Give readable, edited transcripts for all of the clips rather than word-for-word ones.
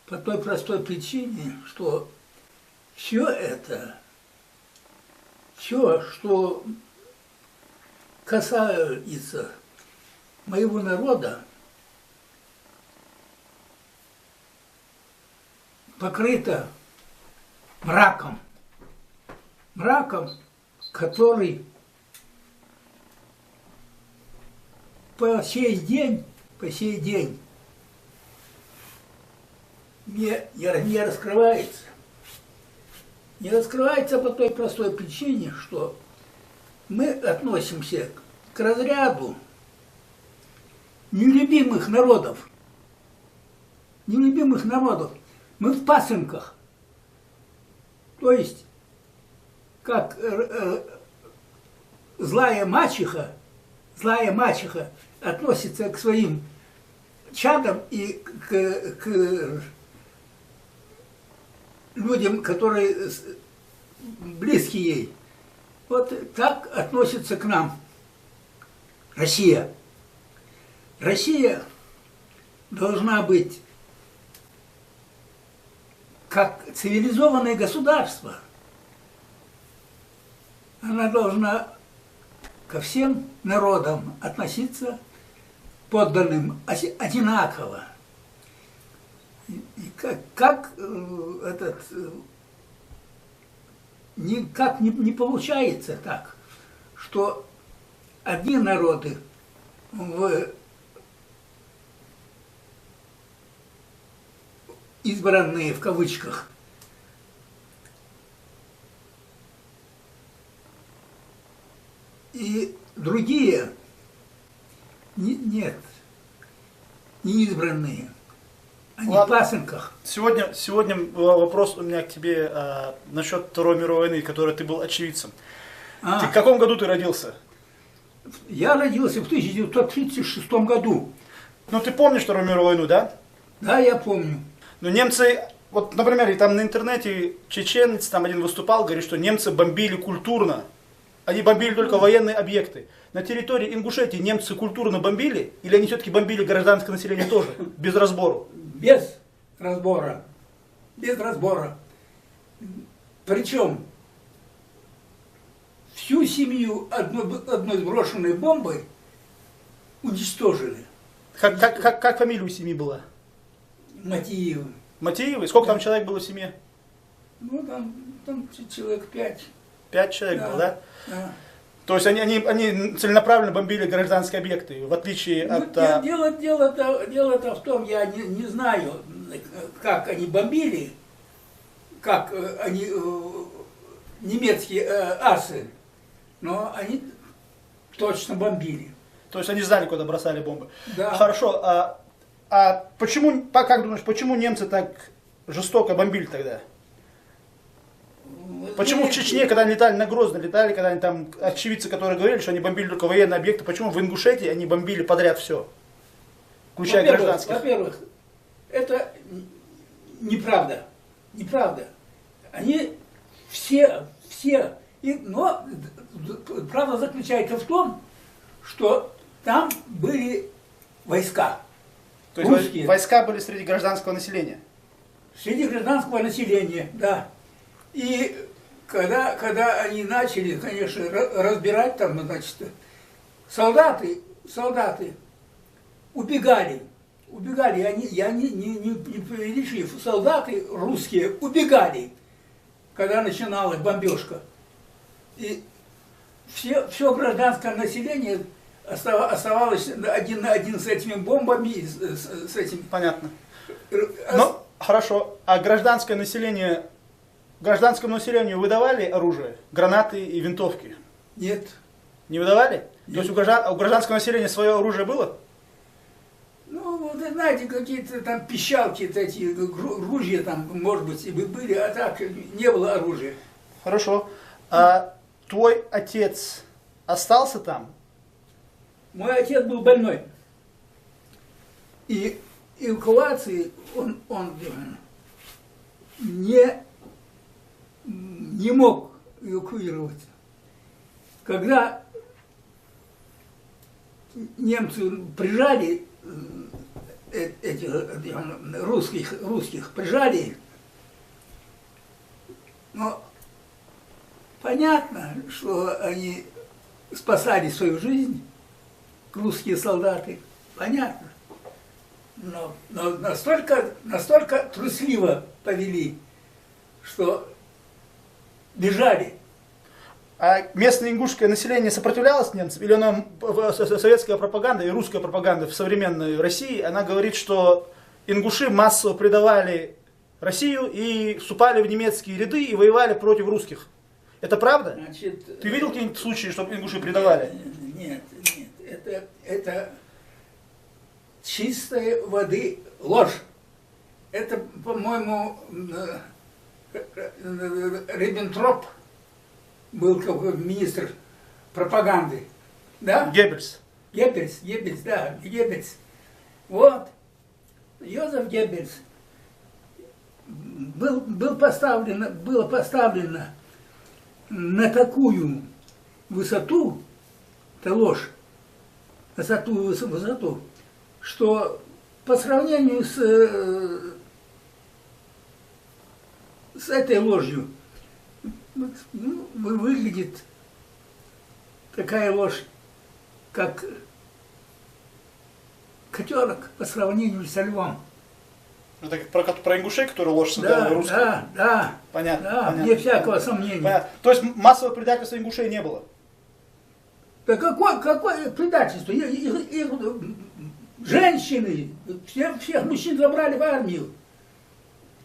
По той простой причине, что все это, все, что касается моего народа, покрыто мраком. Мраком, который по сей день не раскрывается. Не раскрывается по той простой причине, что мы относимся к разряду нелюбимых народов. Нелюбимых народов. Мы в пасынках. То есть, как злая мачеха относится к своим чадам и к людям, которые близки ей. Вот так относится к нам Россия. Россия должна быть как цивилизованное государство. Она должна ко всем народам относиться подданным одинаково. И никак не получается так, что одни народы избранные в кавычках и другие нет, не избранные. Они в пасынках. Сегодня вопрос у меня к тебе насчет Второй мировой войны, которой ты был очевидцем. В каком году ты родился? Я родился в 1936 году. Ну ты помнишь Вторую мировую войну, да? Да, я помню. Но немцы, вот, например, там на интернете чеченец там один выступал, говорит, что немцы бомбили культурно. Они бомбили только военные объекты. На территории Ингушетии немцы культурно бомбили? Или они все-таки бомбили гражданское население тоже, без разбору? Без разбора. Без разбора. Причем всю семью одной сброшенной бомбой уничтожили. Как фамилия у семьи была? Матиевы. Матиевы? Сколько там человек было в семье? Ну, там человек 5. 5 человек было, да? Да. То есть они целенаправленно бомбили гражданские объекты, в отличие от... Дело-то в том, я не знаю, как они бомбили, как они, немецкие асы, но они точно бомбили. То есть они знали, куда бросали бомбы. Да. Хорошо, а почему, как думаешь, почему немцы так жестоко бомбили тогда? Почему в Чечне, когда они летали на Грозно, когда они там, очевидцы, которые говорили, что они бомбили только военные объекты, почему в Ингушетии они бомбили подряд все, включая гражданских? Во-первых, это неправда. Неправда. Они все, но правда заключается в том, что там были войска. То есть войска были среди гражданского населения? Среди гражданского населения, да. И когда они начали, конечно, разбирать там, значит, солдаты убегали, я не преувеличив, солдаты русские убегали, когда начиналась бомбежка. И все гражданское население оставалось один на один с этими бомбами, с этим. Понятно. Ну, хорошо. А гражданскому населению выдавали оружие, гранаты и винтовки? Нет. Не выдавали? Нет. То есть у гражданского населения свое оружие было? Ну, вот знаете, какие-то там пищалки, такие, ружья там, может быть, и были, а так не было оружия. Хорошо. А твой отец остался там? Мой отец был больной. И эвакуации он не мог эвакуироваться. Когда немцы прижали этих русских прижали. Но понятно, что они спасали свою жизнь, русские солдаты, понятно. Но настолько трусливо повели, что бежали. А местное ингушское население сопротивлялось немцам? Или оно, советская пропаганда и русская пропаганда в современной России, она говорит, что ингуши массово предавали Россию и вступали в немецкие ряды и воевали против русских? Это правда? Значит, Ты видел какие-нибудь случаи, чтобы ингуши предавали? Нет. Это чистой воды ложь. Это, по-моему, Риббентроп был какой министр пропаганды. Да? Геббельс. Геббельс, да, Геббельс. Вот. Йозеф Геббельс было поставлено на такую высоту, это ложь, высоту, что по сравнению с этой ложью выглядит такая ложь, как котенок по сравнению со львом. Это про ингушей, которые ложь создали русские? Да. Понятно. Да, понятно. вне всякого сомнения. Понятно. То есть массового предательства ингушей не было? Да какое предательство? Их женщины, всех мужчин забрали в армию.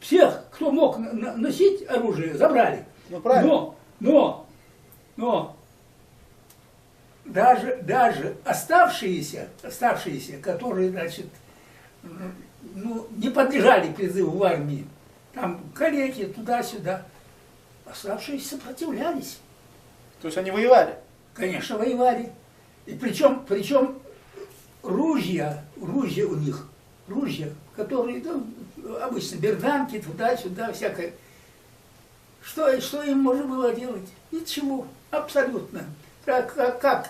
Всех, кто мог носить оружие, забрали. Ну, правильно. Но даже оставшиеся, которые, значит, не подлежали призыву в армии, там калеки туда-сюда, оставшиеся сопротивлялись. То есть они воевали? Конечно, воевали. И причем ружья у них, которые, обычно берданки, туда-сюда, всякое. Что им можно было делать? Ничего, абсолютно. Как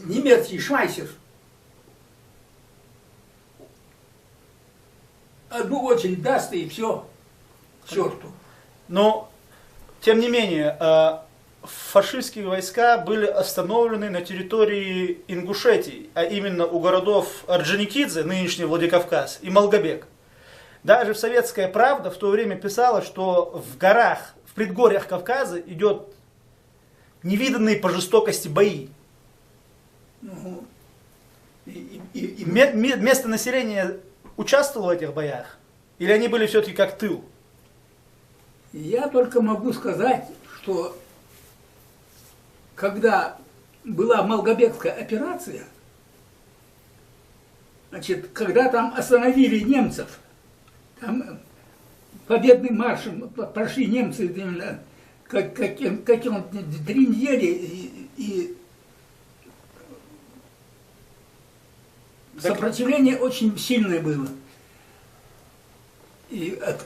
немецкий швайцер. Одну очередь даст и все, к черту. Но, тем не менее, фашистские войска были остановлены на территории Ингушетии, а именно у городов Орджоникидзе, нынешний Владикавказ, и Малгобек. Даже «Советская правда» в то время писала, что в горах, в предгорьях Кавказа идет невиданные по жестокости бои. Местное население участвовало в этих боях? Или они были все-таки как тыл? Я только могу сказать, что когда была Малгобекская операция, значит, когда там остановили немцев, там победным маршем прошли немцы какие-то 3 недели, и сопротивление очень сильное было. И от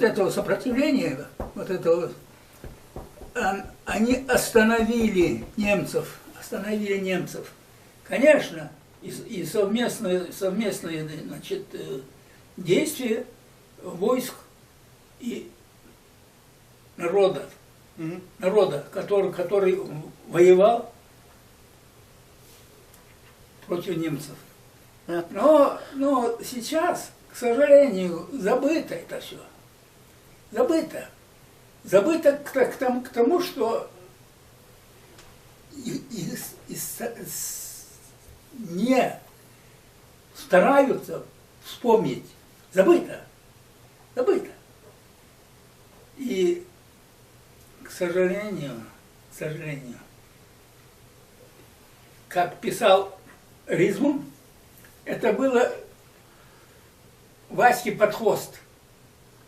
этого сопротивления, они остановили немцев. Конечно, и совместные значит, действия войск и народа, который воевал против немцев. Но сейчас, к сожалению, забыто это все. Забыто к тому, что не стараются вспомнить. Забыто. И, к сожалению, как писал Ризмун, это было Ваське под хвост.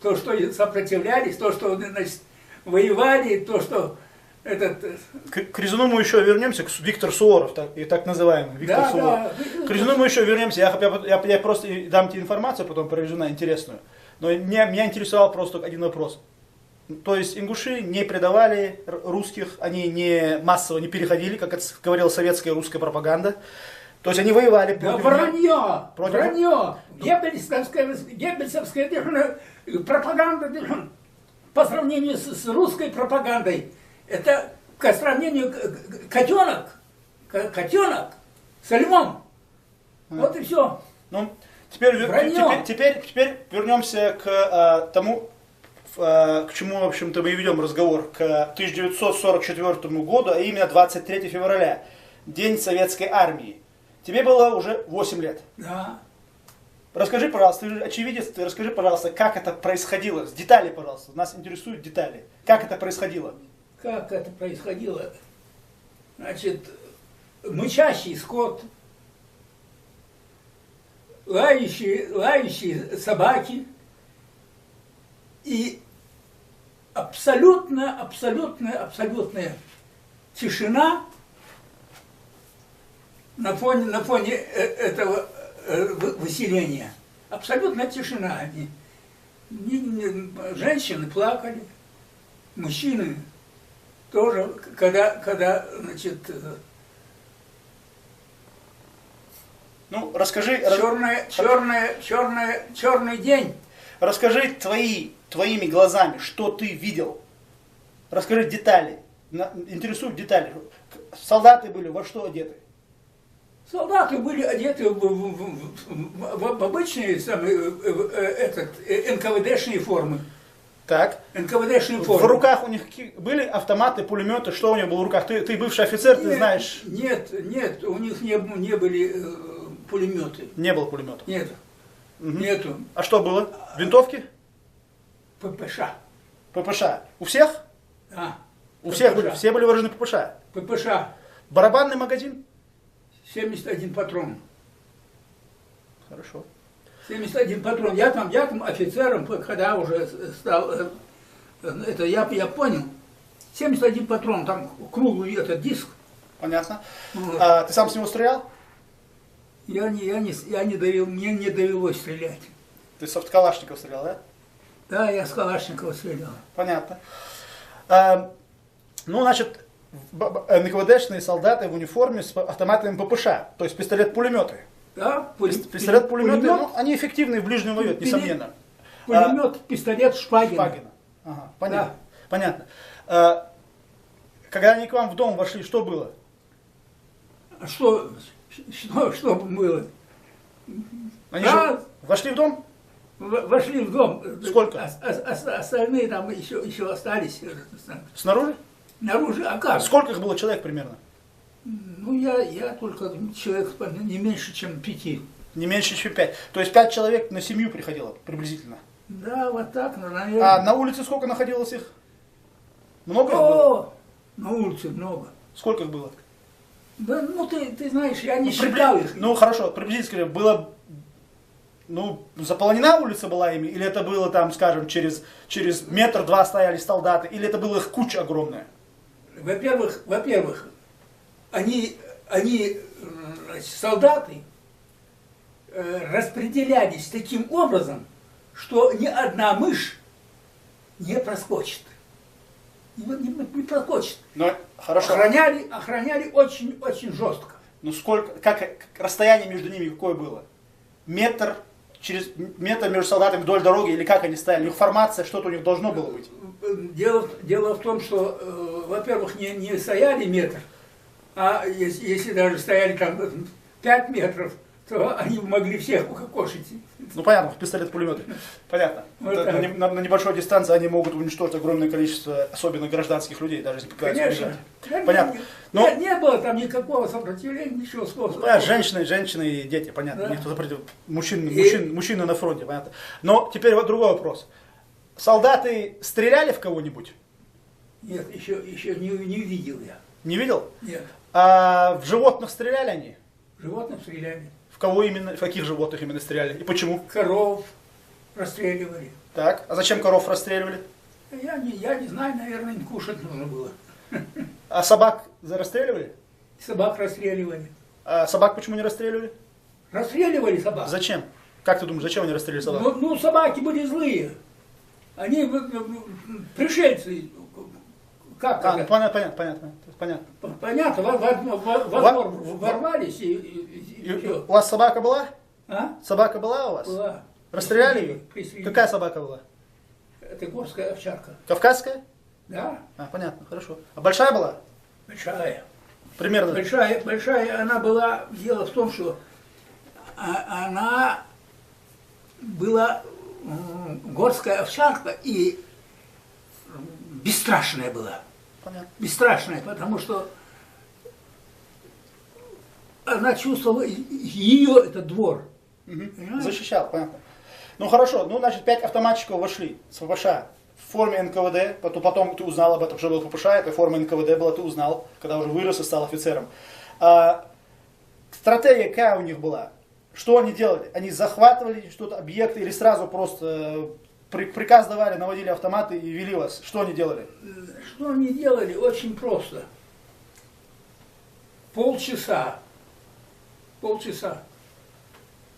То, что сопротивлялись, то, что, значит, воевали, то, что этот... К Резуну мы еще вернемся, к Виктор Суворов, так называемый. Виктор Суворов. К Резуну мы еще вернемся. Я просто дам тебе информацию потом про Резуна интересную. Но меня интересовал просто один вопрос. То есть ингуши не предавали русских, они не массово не переходили, как это говорила советская и русская пропаганда. То есть они воевали Да против... вранье! Против- Вранье! Геббельсовская пропаганда по сравнению с русской пропагандой. Это по сравнению котенок со львом. Вот и все. Ну, теперь Вранье. вернемся к тому, к чему, в общем-то, мы и ведем разговор, к 1944 году, а именно 23 февраля, День Советской Армии. Тебе было уже 8 лет. Да. Расскажи, пожалуйста, ты же очевидец, ты расскажи, пожалуйста, как это происходило. С детали, пожалуйста. Нас интересуют детали. Как это происходило? Как это происходило? Значит, мычащий скот, лающие собаки и абсолютная тишина на фоне этого выселения. Абсолютная тишина. Женщины плакали, мужчины тоже, когда значит, Ну, расскажи... черный день. Расскажи твоими глазами, что ты видел. Расскажи детали. Интересуют детали. Солдаты были во что одеты? Солдаты были одеты в обычные НКВДшные формы. Так. НКВДшные В формы. руках у них были автоматы, пулеметы, что у них было в руках? Ты бывший офицер, ты знаешь. Нет, у них не были пулеметы. Не было пулеметов. Нет, Мгм. нету. А что было? Винтовки? ППШ. ППШ. У всех? Да. У всех ППШ. были, все были вооружены ППШ. ППШ. Барабанный магазин? 71 патрон. Хорошо. 71 патрон. Я там офицером, когда уже стал, это я понял. 71 патрон, там круглый этот диск. Понятно. Вот. А ты сам с него стрелял? Я не довел, мне не довелось стрелять. Ты с Калашникова стрелял, да? Да, я с Калашникова стрелял. Понятно. Ну, значит, НКВДшные солдаты в униформе с автоматами ППШ, то есть пистолет-пулеметы. Да, Пистолет-пулеметы, ну, они эффективны в ближнем бою, несомненно. Пулемет, пистолет Шпагина. Шпагина. Ага, понятно. Понятно. Когда они к вам в дом вошли, что было? А что было? Они Да. же вошли в дом? Вошли в дом. Сколько? Остальные там еще остались. Снаружи? Наружу, а как? Сколько их было человек примерно? Ну, я только человек не меньше, чем 5. Не меньше, чем 5. То есть 5 человек на семью приходило приблизительно. Да, вот так, наверное. А на улице сколько находилось их? Много их было? О, на улице много. Сколько их было? Да, ну ты знаешь, я не считал их. Ну хорошо, приблизительно было, ну, заполнена улица была ими, или это было там, скажем, через метр-два стояли солдаты, или это было их куча огромная? Во-первых, они солдаты распределялись таким образом, что ни одна мышь не проскочит. Не проскочит. Ну, хорошо. Охраняли очень жестко. Ну сколько, как расстояние между ними какое было? Метр между солдатами вдоль дороги, или как они стояли? У них формация, что-то у них должно было быть. Дело в том, что, во-первых, не стояли метр, а если даже стояли там 5 метров, то они могли всех укокошить. Ну понятно, пистолет-пулеметы. Понятно. Вот На небольшой дистанции они могут уничтожить огромное количество, особенно гражданских людей, даже если пытаются Конечно. убежать. Понятно. Но, Не было там никакого сопротивления, ничего сложного. женщины и дети, понятно. Да. Никто запретил. Мужчины на фронте, понятно. Но теперь вот другой вопрос. Солдаты стреляли в кого-нибудь? Нет, еще не видел я. Не видел? Нет. А в животных стреляли они? Животных стреляли. В кого именно, в каких животных именно стреляли? И почему? Коров расстреливали. Так, а зачем коров расстреливали? Я не знаю, наверное, им кушать нужно было. А собак расстреливали? Собак расстреливали. А собак почему не расстреливали? Расстреливали собак. Зачем? Как ты думаешь, зачем они расстреливали собак? Ну, собаки были злые. Они пришельцы. Как это? Понятно. Понятно, во двор ворвались и все. У вас собака была? А? Собака была у вас? Была. Расстреляли ее? Пристрелили. Какая собака была? Это горская овчарка. Кавказская? Да, Понятно, хорошо. А большая была? большая. Примерно. Большая она была. Дело в том, что она была горская овчарка и бесстрашная была. Понятно. Бесстрашная, потому что она чувствовала ее, этот двор. Понимаешь? Защищал, понятно. Ну хорошо, ну значит 5 автоматчиков вошли с ППШ в форме НКВД, потом ты узнал об этом, что был ППШ, это форма НКВД была, ты узнал, когда уже вырос и стал офицером. Стратегия какая у них была? Что они делали? Они захватывали что-то, объекты или сразу просто приказ давали, наводили автоматы и вели вас? Что они делали? Что они делали? Очень просто. Полчаса.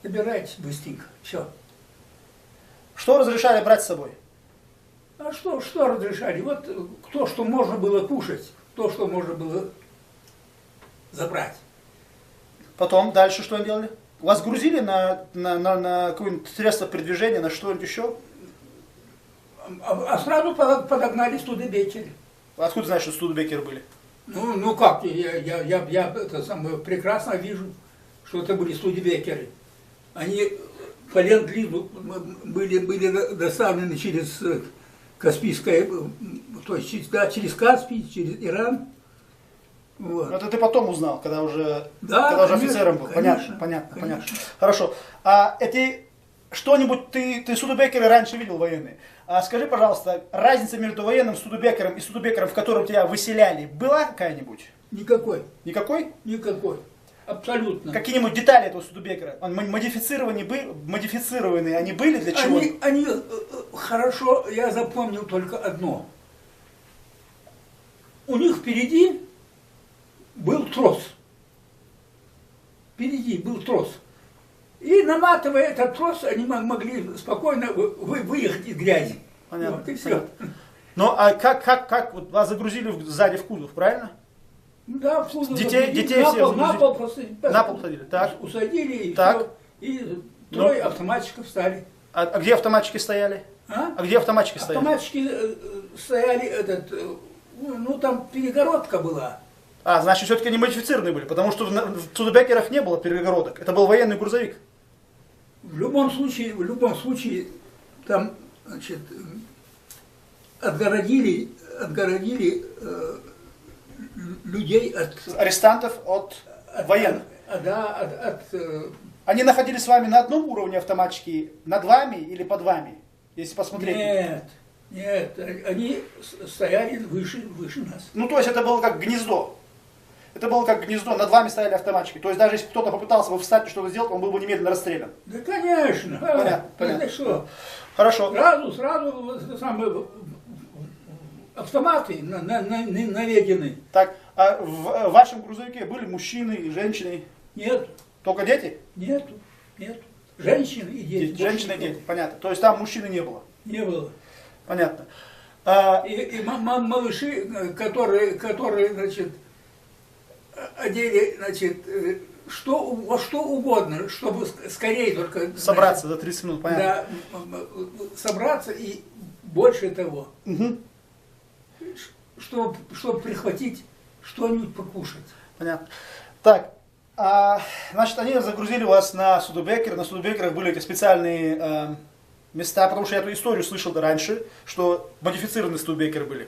Собирайтесь быстренько. Все. Что разрешали брать с собой? А что разрешали? Вот то, что можно было кушать, то, что можно было забрать. Потом, дальше что они делали? Вас грузили на какое-нибудь средство передвижения, на что-нибудь еще? А сразу подогнали студебекеры. Откуда знаешь, что студебекеры были? Ну как, я это самое прекрасно вижу, что это были студебекеры. Они по ленд-лизу были доставлены через Каспийское, то есть через Каспий, через Иран. Вот. Это ты потом узнал, когда уже конечно, офицером был. Конечно. Понятно. Хорошо. А эти что-нибудь ты студебекеры раньше видел военные? А скажи, пожалуйста, разница между военным студебекером и студебекером, в котором тебя выселяли, была какая-нибудь? Никакой. Никакой? Никакой. Абсолютно. Какие-нибудь детали этого студебекера? Модифицированные они были для чего? Они хорошо, я запомнил только одно. У них впереди был трос. Впереди был трос. И наматывая этот трос, они могли спокойно выехать из грязи. Понятно. Вот и все. Ну а как вот вас загрузили сзади в кузов, правильно? Ну да, в кузов Детей на всех пол загрузили? просто На пол садили, так. усадили и Так. все. И трое автоматчиков стали. А где автоматчики стояли? А? Где автоматчики стояли? Автоматчики стояли, ну там перегородка была. Значит, все-таки они модифицированные были, потому что в студебекерах не было перегородок. Это был военный грузовик. В любом случае, там, значит, отгородили людей от Арестантов от военных. Они находились с вами на одном уровне автоматчики, над вами или под вами, если посмотреть? Нет, они стояли выше нас. Ну, то есть это было как гнездо. Это было как гнездо, над вами стояли автоматчики. То есть даже если кто-то попытался бы встать и что-то сделать, он был бы немедленно расстрелян. Да, конечно. Понятно. Что? Хорошо. Сразу самые автоматы наведены. Так, а в вашем грузовике были мужчины и женщины? Нет. Только дети? Нету. Женщины и дети. Женщины и дети, понятно. То есть там мужчины не было? Не было. Понятно. И малыши, которые, значит, одели, значит, во что угодно, чтобы скорее только... Собраться за 30 минут, понятно. Да, собраться и больше того, чтобы прихватить что-нибудь покушать. Понятно. Так, значит, они загрузили вас на Студебекер. На Студебекерах были эти специальные места, потому что я эту историю слышал раньше, что модифицированные Студебекеры были.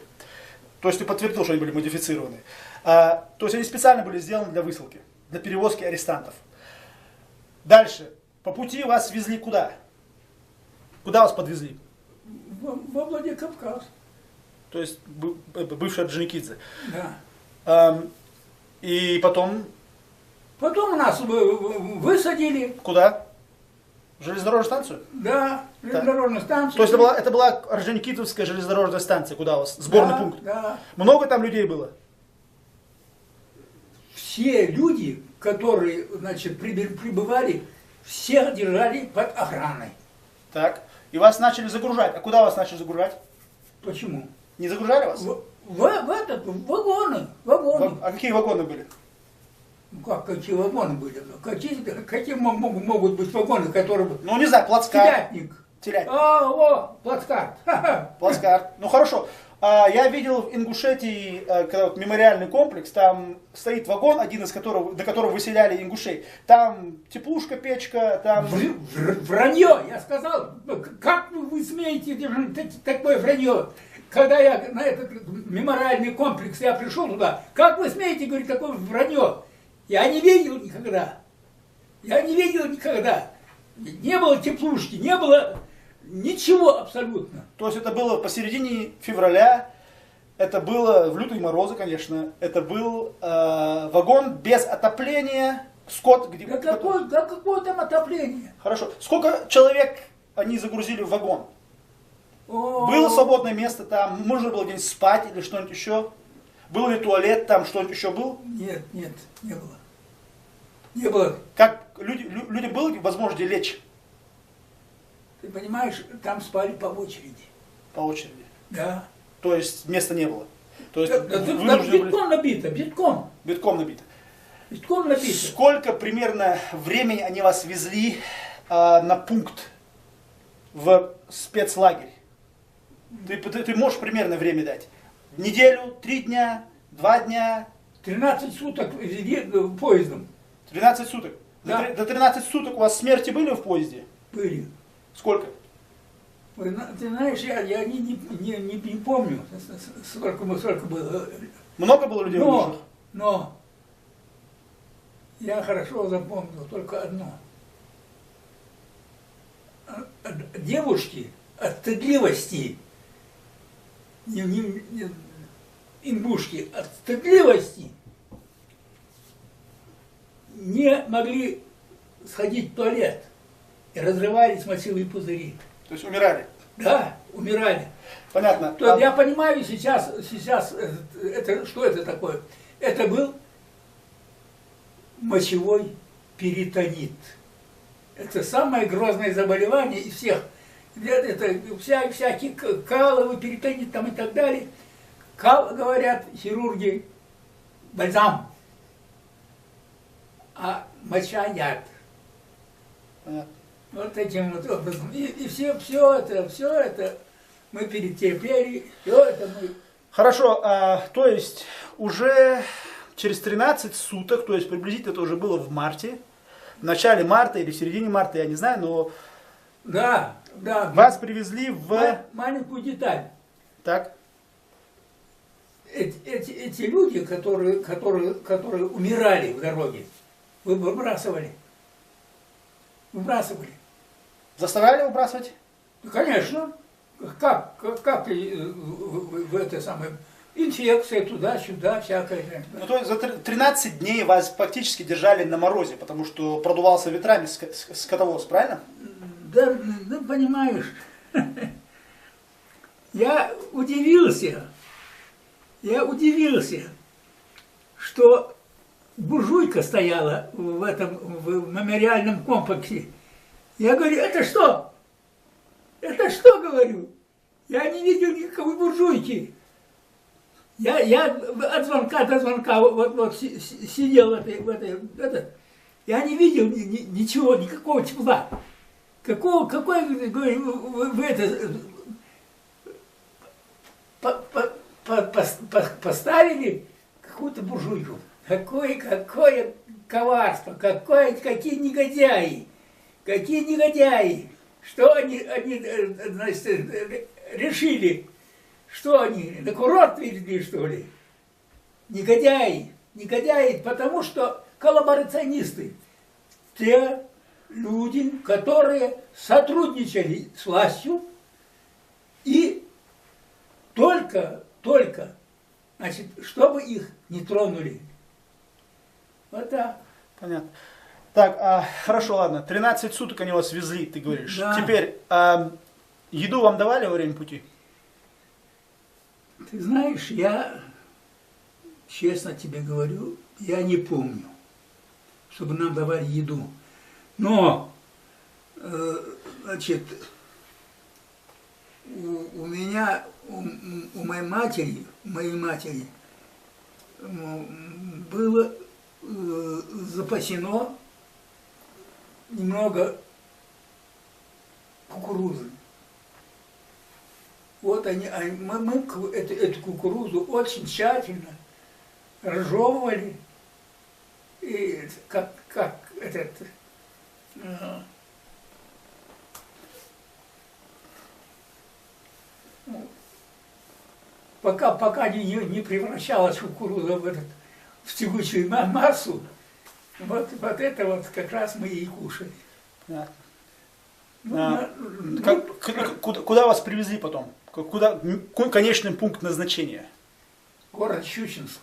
То есть ты подтвердил, что они были модифицированы. То есть они специально были сделаны для высылки, для перевозки арестантов. Дальше. По пути вас везли куда? Куда вас подвезли? Во Владикавказ. То есть бывший Орджоникидзе. Да. И потом? Потом нас высадили. Куда? В железнодорожную станцию? Да, железнодорожную станцию. То есть это была Орджоникидзевская железнодорожная станция, куда у вас? Сборный пункт? Да. Много там людей было? Все люди, которые, значит, прибывали, всех держали под охраной. Так. И вас начали загружать. А куда вас начали загружать? Почему? Не загружали вас? В вагоны. Вагоны. А какие вагоны были? Ну как, какие вагоны были? Какие могут быть вагоны, которые... Ну, не знаю, плацкарт. Телятник. Телятник. Плацкарт. Плацкарт. Ну, хорошо. Я видел в Ингушетии, когда вот мемориальный комплекс, там стоит вагон, один из которого, до которого выселяли ингушей. Там теплушка, печка, там... Вранье, я сказал. Как вы смеете держать такое вранье? Когда я на этот мемориальный комплекс, я пришел туда, как вы смеете говорить такое вранье? Я не видел никогда. Я не видел никогда. Не было теплушки, не было ничего абсолютно. То есть это было посередине февраля, это было в лютые морозы, конечно, это был вагон без отопления, скот где... Да какое там отопление? Хорошо. Сколько человек они загрузили в вагон? Было свободное место там, можно было где-нибудь спать или что-нибудь еще? Был ли туалет там, что-нибудь еще был? Нет, не было. Не было. Как людям было возможность лечь? Ты понимаешь, там спали по очереди. По очереди. Да. То есть места не было. То есть битком набито, битком. Битком набито. Битком набито. Сколько примерно времени они вас везли на пункт в спецлагерь? Ты можешь примерно время дать? Неделю, 3 дня, 2 дня? 13 суток поездом. 13 суток? Да. До 13 суток у вас смерти были в поезде? Были. Сколько? Ты знаешь, я не помню, сколько было. Много было людей умерших? Но я хорошо запомнил только одно. Девушки от стыдливости, ингушки от стыдливости не могли сходить в туалет и разрывались мочевые пузыри. То есть умирали? Да, умирали. Понятно. То я понимаю сейчас это, что это такое? Это был мочевой перитонит. Это самое грозное заболевание из всех. Это всякие каловый перитонит там и так далее. Кал, говорят хирурги, бальзам. А моча яд. Понятно. Вот таким вот образом. И все это мы перетерпели, все это мы... Хорошо, то есть уже через 13 суток, то есть приблизительно это уже было в марте, в начале марта или в середине марта, я не знаю, но... Да. Вас привезли в... Маленькую деталь. Так. Эти люди, которые умирали в дороге, выбрасывали. Заставляли выбрасывать? Ну, конечно. Как в это самое... Инфекция туда-сюда, всякая. Ну, то есть за 13 дней вас фактически держали на морозе, потому что продувался ветрами скотовоз, правильно? Да, понимаешь, я удивился, что буржуйка стояла в мемориальном комплексе. Я говорю, это что? Это что, говорю? Я не видел никакой буржуйки. Я от звонка до звонка вот сидел я не видел ничего, никакого тепла. Какой, говорю, вы это поставили какую-то буржуйку? Какое коварство, какие негодяи, что они значит, решили, что они на курорт везли, что ли? Негодяи, потому что коллаборационисты, те люди, которые сотрудничали с властью и только, значит, чтобы их не тронули. Вот так. Понятно. Так, хорошо, ладно. 13 суток они вас везли, ты говоришь. Да. Теперь, еду вам давали во время пути? Ты знаешь, я, честно тебе говорю, я не помню, чтобы нам давали еду. Но, значит, у меня, у моей матери было запасено немного кукурузы. Вот мы эту кукурузу очень тщательно разжевывали, и как этот пока не превращалась кукуруза в тягучую массу, вот это вот как раз мы и кушали. Куда вас привезли потом? Куда, конечный пункт назначения? Город Щучинск.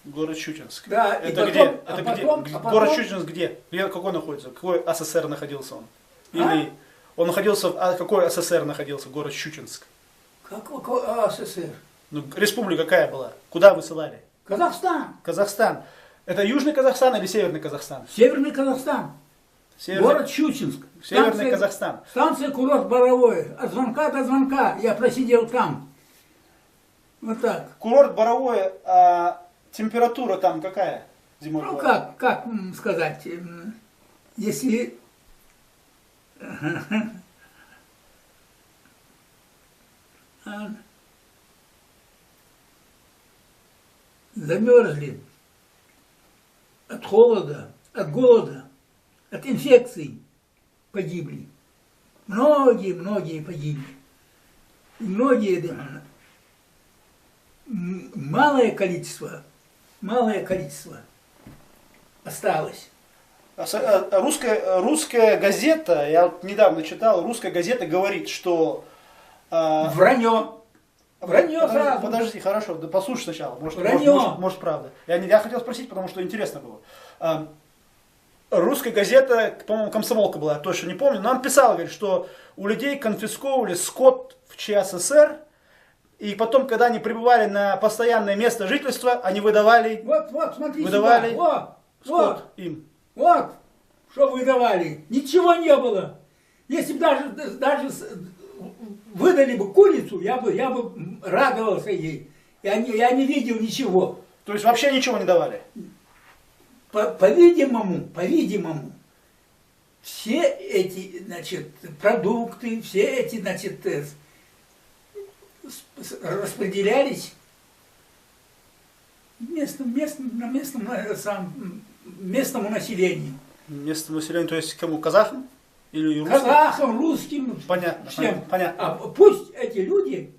Город Щучинск. Да, это где? Город Щучинск где? Какой находится? Какой СССР находился он? Или он находился, какой СССР находился, город Щучинск? Какой СССР? Ну, республика какая была? Куда высылали? Казахстан. Казахстан. Это Южный Казахстан или Северный Казахстан? Северный Казахстан. Город Щучинск. Северный Казахстан. Станция курорт Боровое. От звонка до звонка. Я просидел там. Вот так. Курорт Боровое, а температура там какая зимой? Ну была? как сказать, если замерзли от холода, от голода, от инфекций, погибли. Многие погибли. И многие, малое количество осталось. Русская газета, я вот недавно читал, русская газета говорит, что... Вранье сразу. Подожди, хорошо, да послушай сначала, может правда. Я хотел спросить, потому что интересно было. Русская газета, по-моему, комсомолка была, я точно не помню, нам писала, говорит, что у людей конфисковывали скот в ЧССР, и потом, когда они прибывали на постоянное место жительства, они выдавали... Вот, смотри выдавали сюда. скот им. Вот, что выдавали. Ничего не было. Если бы даже выдали бы курицу, я бы радовался ей. Я не видел ничего. То есть вообще ничего не давали? По-видимому, все эти, значит, продукты, все эти, значит, распределялись местному населению. Местному населению, то есть кому? Казахам? Или русским? Казахам, русским, понятно, всем. понятно. А пусть эти люди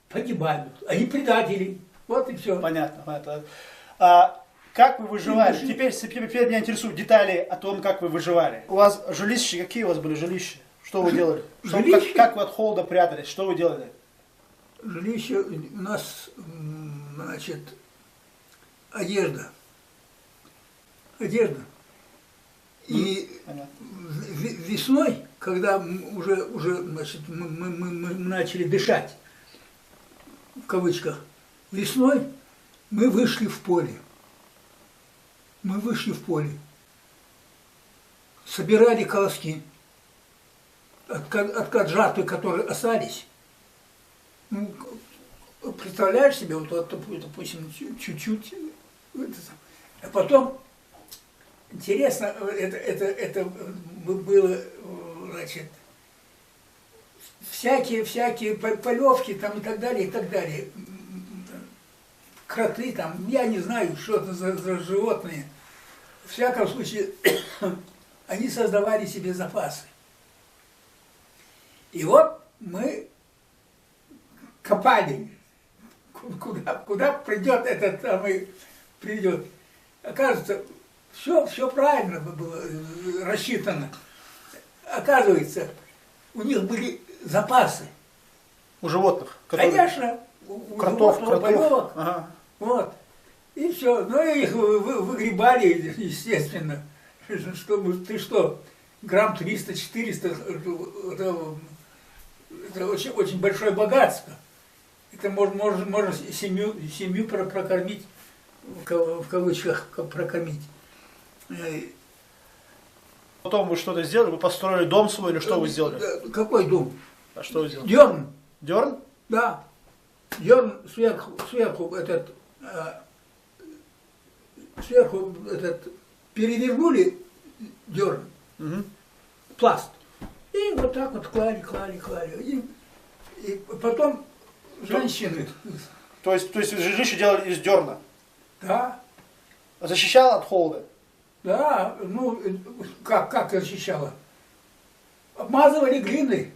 погибают, они предатели. Вот и все. Понятно. Как вы выживали? Теперь меня интересуют детали о том, как вы выживали. У вас жилища, какие у вас были жилища? Что вы делали? Как вы от холода прятались? Что вы делали? Жилище у нас, значит, одежда. И весной, когда уже значит, мы начали дышать, в кавычках, весной мы вышли в поле. Собирали колоски от жатвы, которые остались. Ну, представляешь себе, вот, допустим, чуть-чуть, а потом, интересно, это было, значит, всякие полевки там и так далее, кроты там, я не знаю, что это за животные. В всяком случае, они создавали себе запасы. И вот мы копали, куда придет этот самый, придет. Оказывается, все правильно было рассчитано. Оказывается, у них были запасы. У животных? Конечно. Кротов. Полевок. Ага. Вот. И все. Ну, и их выгребали, естественно. Чтобы, ты что, грамм 300-400, это очень большое богатство. Это можно семью прокормить, в кавычках прокормить. Потом вы что-то сделали? Вы построили дом свой или что вы сделали? Какой дом? А что вы сделали? Дерн. Дерн? Да. Дерн сверху этот перевернули дерн, Мгм. пласт. И вот так вот клали. И потом женщины, То есть жилище делали из дерна. да, Защищало от холода. да, ну, как защищала? Обмазывали глиной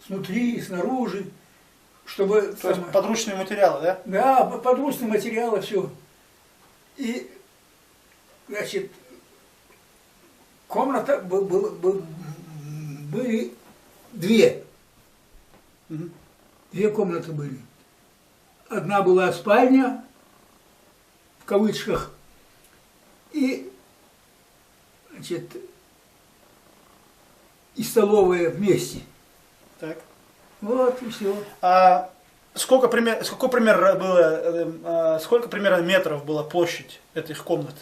снутри и снаружи, чтобы... То есть подручные материалы, да? Да, подручные материалы, все. И, значит, комната были две. Мгм. Две комнаты были. Одна была спальня, в кавычках, и, значит, и столовая вместе. Так. Вот и все. А сколько примерно метров была площадь этих комнат?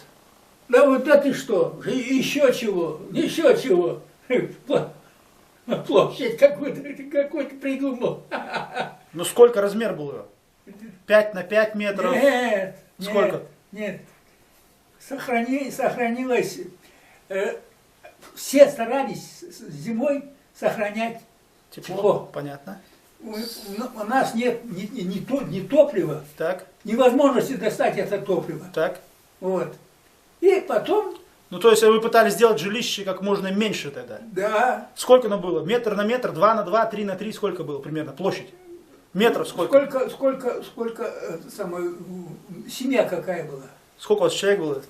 Да вот это что? Еще чего? Площадь какой-то придумал. Ну сколько размер был ее? 5 на 5 метров? Нет. Сколько? Нет. Сохранилось. Все старались зимой сохранять тепло. Понятно. У нас нет ни топлива, Так, невозможности достать это топливо. так. Вот. И потом, Ну то есть вы пытались сделать жилище как можно меньше тогда? да, Сколько оно было? Метр на метр, 2 на 2, 3 на 3, сколько было примерно площадь? Метров сколько? сколько семья какая была? Сколько у вас человек было?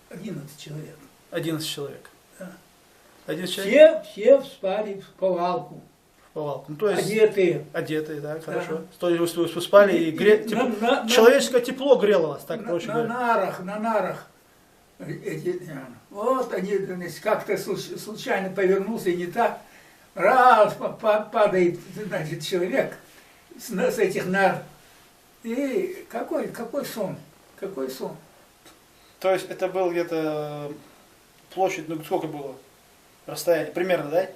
11 человек. 11 человек. Да. 11 человек Все спали в повалку, в повалку. Ну, то есть одетые. да, хорошо. То есть вы спали и человеческое тепло грело вас, так проще На говоря. нарах. Вот они, значит, как-то случайно повернулся и не так. Раз падает, значит, человек с этих нар. И какой сон? Какой сон? То есть это был где-то площадь, ну сколько было? Расстояние, примерно, да?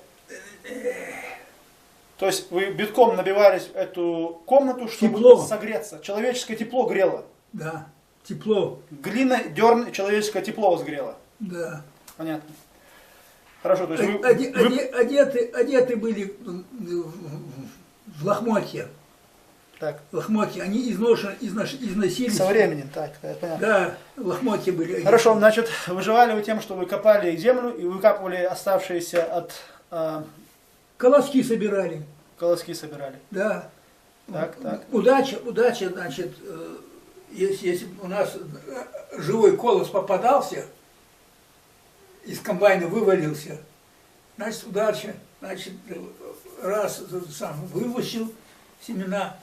То есть вы битком набивались в эту комнату, чтобы Тепло. согреться. Человеческое тепло грело. Да, тепло. Глина, дерн, человеческое тепло вас грело. Да. Понятно. Хорошо, то есть вы... Одеты были в лохмотья. Так, Лохмотья, они износились. со временем, так, понятно. Да, лохмотья были. Хорошо, значит, выживали вы тем, что вы копали землю и выкапывали оставшиеся от Колоски собирали. колоски собирали. Да. Так. Удача, значит, если у нас живой колос попадался, из комбайна вывалился, значит, удача, значит, раз сам вылущил семена,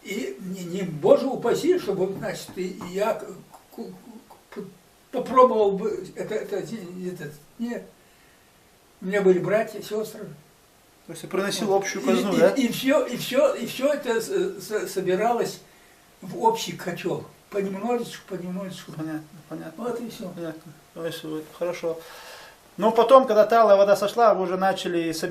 и не боже упаси, чтобы, значит, я попробовал бы нет. У меня были братья, сестры. То есть приносил общую казну, да? И все это собиралось в общий котел. Понемножечку. Понятно. Вот и все. Понятно. То есть, хорошо. Но потом, когда талая вода сошла, вы уже начали собирать